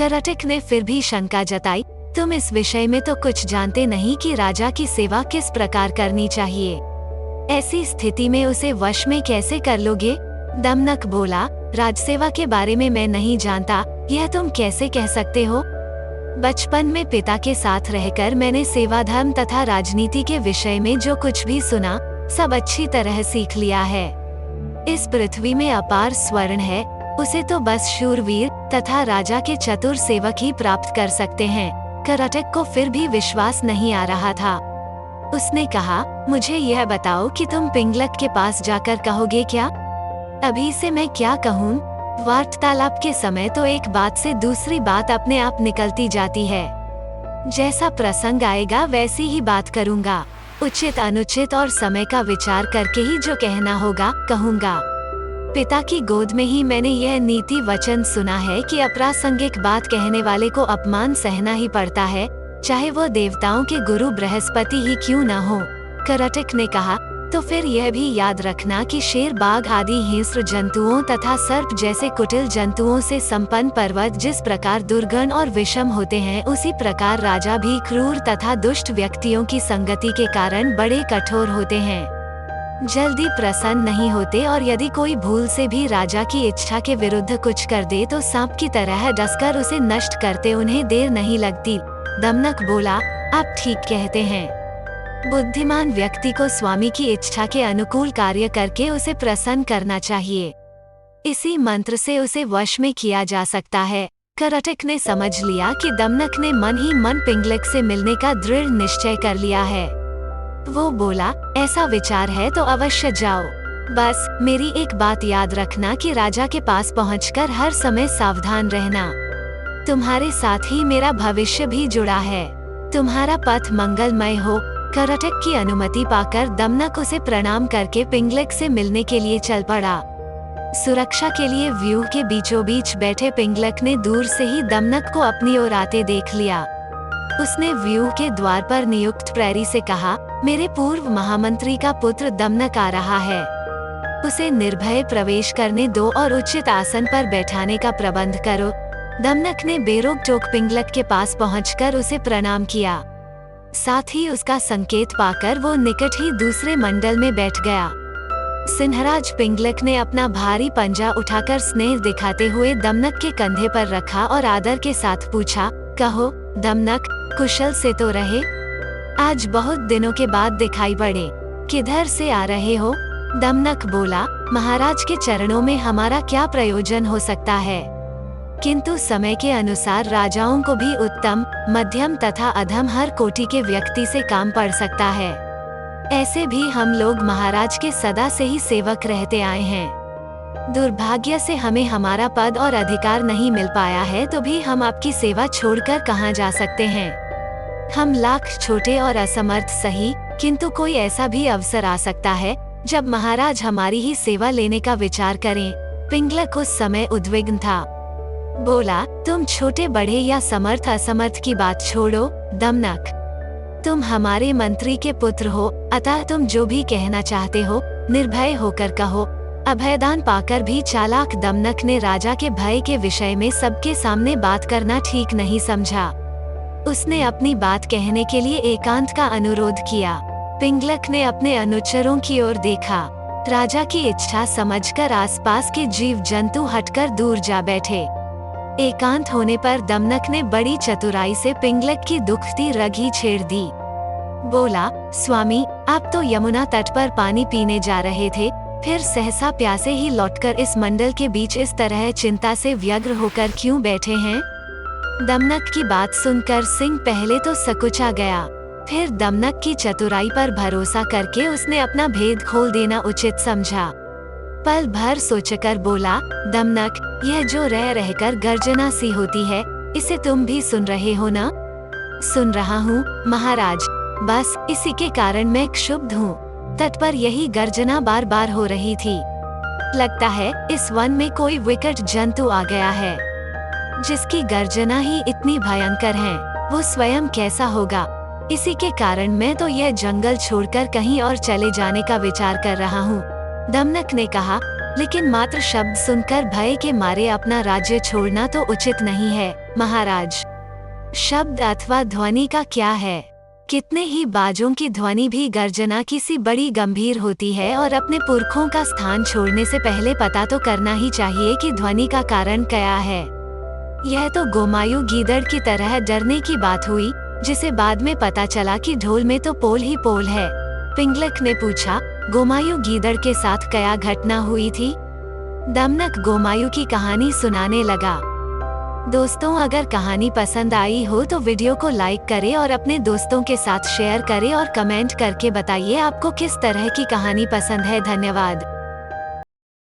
करटिक ने फिर भी शंका जताई, तुम इस विषय में तो कुछ जानते नहीं कि राजा की सेवा किस प्रकार करनी चाहिए। ऐसी स्थिति में उसे वश में कैसे कर लोगे? दमनक बोला, राजसेवा के बारे में मैं नहीं जानता, यह तुम कैसे कह सकते हो? बचपन में पिता के साथ रहकर मैंने सेवा धर्म तथा राजनीति के विषय में जो कुछ भी सुना, सब अच्छी तरह सीख लिया है। इस पृथ्वी में अपार स्वर्ण है, उसे तो बस शूरवीर तथा राजा के चतुर सेवक ही प्राप्त कर सकते हैं। करटिक को फिर भी विश्वास नहीं आ रहा था। उसने कहा, मुझे यह बताओ कि तुम पिंगलक के पास जाकर कहोगे क्या? अभी से मैं क्या कहूँ? वार्तालाप के समय तो एक बात से दूसरी बात अपने आप निकलती जाती है। जैसा प्रसंग आएगा वैसी ही बात करूँगा। उचित अनुचित और समय का विचार करके ही जो कहना होगा कहूँगा। पिता की गोद में ही मैंने यह नीति वचन सुना है कि अप्रासंगिक बात कहने वाले को अपमान सहना ही पड़ता है, चाहे वो देवताओं के गुरु बृहस्पति ही क्यों न हो। करटिक ने कहा, तो फिर यह भी याद रखना कि शेर, बाघ आदि हिंस्र जंतुओं तथा सर्प जैसे कुटिल जंतुओं से संपन्न पर्वत जिस प्रकार दुर्गण और विषम होते हैं, उसी प्रकार राजा भी क्रूर तथा दुष्ट व्यक्तियों की संगति के कारण बड़े कठोर होते हैं, जल्दी प्रसन्न नहीं होते, और यदि कोई भूल से भी राजा की इच्छा के विरुद्ध कुछ कर दे तो सांप की तरह डसकर उसे नष्ट करते उन्हें देर नहीं लगती। दमनक बोला, आप ठीक कहते हैं। बुद्धिमान व्यक्ति को स्वामी की इच्छा के अनुकूल कार्य करके उसे प्रसन्न करना चाहिए। इसी मंत्र से उसे वश में किया जा सकता है। करटिक ने समझ लिया कि दमनक ने मन ही मन पिंगलक से मिलने का दृढ़ निश्चय कर लिया है। वो बोला, ऐसा विचार है तो अवश्य जाओ। बस मेरी एक बात याद रखना कि राजा के पास पहुंचकर हर समय सावधान रहना। तुम्हारे साथ ही मेरा भविष्य भी जुड़ा है। तुम्हारा पथ मंगलमय हो। करटिक की अनुमति पाकर दमनक उसे प्रणाम करके पिंगलक से मिलने के लिए चल पड़ा। सुरक्षा के लिए व्यूह के बीचों बीच बैठे पिंगलक ने दूर से ही दमनक को अपनी ओर आते देख लिया। उसने व्यूह के द्वार पर नियुक्त प्रहरी से कहा, मेरे पूर्व महामंत्री का पुत्र दमनक आ रहा है, उसे निर्भय प्रवेश करने दो और उचित आसन पर बैठाने का प्रबंध करो। दमनक ने बेरोक टोक पिंगलक के पास पहुंचकर उसे प्रणाम किया। साथ ही उसका संकेत पाकर वो निकट ही दूसरे मंडल में बैठ गया। सिंहराज पिंगलक ने अपना भारी पंजा उठाकर स्नेह दिखाते हुए दमनक के कंधे पर रखा और आदर के साथ पूछा, कहो दमनक, कुशल से तो रहे? आज बहुत दिनों के बाद दिखाई पड़े, किधर से आ रहे हो? दमनक बोला, महाराज के चरणों में हमारा क्या प्रयोजन हो सकता है, किंतु समय के अनुसार राजाओं को भी उत्तम, मध्यम तथा अधम हर कोटि के व्यक्ति से काम पड़ सकता है। ऐसे भी हम लोग महाराज के सदा से ही सेवक रहते आए हैं। दुर्भाग्य से हमें हमारा पद और अधिकार नहीं मिल पाया है, तो भी हम आपकी सेवा छोड़कर कहाँ जा सकते हैं। हम लाख छोटे और असमर्थ सही, किंतु कोई ऐसा भी अवसर आ सकता है जब महाराज हमारी ही सेवा लेने का विचार करें। पिंगलक उस समय उद्विग्न था। बोला, तुम छोटे बड़े या समर्थ असमर्थ की बात छोड़ो दमनक, तुम हमारे मंत्री के पुत्र हो, अतः तुम जो भी कहना चाहते हो निर्भय होकर कहो। अभयदान पाकर भी चालाक दमनक ने राजा के भय के विषय में सबके सामने बात करना ठीक नहीं समझा। उसने अपनी बात कहने के लिए एकांत का अनुरोध किया। पिंगलक ने अपने अनुचरों की ओर देखा। राजा की इच्छा समझकर आसपास के जीव जंतु हटकर दूर जा बैठे। एकांत होने पर दमनक ने बड़ी चतुराई से पिंगलक की दुखती रग ही छेड़ दी। बोला, स्वामी, आप तो यमुना तट पर पानी पीने जा रहे थे, फिर सहसा प्यासे ही लौटकर इस मंडल के बीच इस तरह चिंता से व्यग्र होकर क्यों बैठे हैं? दमनक की बात सुनकर सिंह पहले तो सकुचा गया, फिर दमनक की चतुराई पर भरोसा करके उसने अपना भेद खोल देना उचित समझा। पल भर सोचकर बोला, दमनक, यह जो रह रहकर गर्जना सी होती है, इसे तुम भी सुन रहे हो ना? सुन रहा हूँ महाराज, बस इसी के कारण मैं क्षुब्ध हूँ। तट पर यही गर्जना बार बार हो रही थी। लगता है इस वन में कोई विकट जंतु आ गया है। जिसकी गर्जना ही इतनी भयंकर है, वो स्वयं कैसा होगा? इसी के कारण मैं तो यह जंगल छोड़कर कहीं और चले जाने का विचार कर रहा हूँ। दमनक ने कहा, लेकिन मात्र शब्द सुनकर भय के मारे अपना राज्य छोड़ना तो उचित नहीं है। महाराज शब्द अथवा ध्वनि का क्या है? कितने ही बाजों की ध्वनि भी गर्जना किसी बड़ी गंभीर होती है और अपने पुरखों का स्थान छोड़ने से पहले पता तो करना ही चाहिए कि ध्वनि का कारण क्या है। यह तो गोमायु गीदड़ की तरह डरने की बात हुई, जिसे बाद में पता चला कि ढोल में तो पोल ही पोल है। पिंगलक ने पूछा, गोमायु गीदड़ के साथ क्या घटना हुई थी? दमनक गोमायु की कहानी सुनाने लगा। दोस्तों, अगर कहानी पसंद आई हो तो वीडियो को लाइक करें और अपने दोस्तों के साथ शेयर करें और कमेंट करके बताइए आपको किस तरह की कहानी पसंद है। धन्यवाद।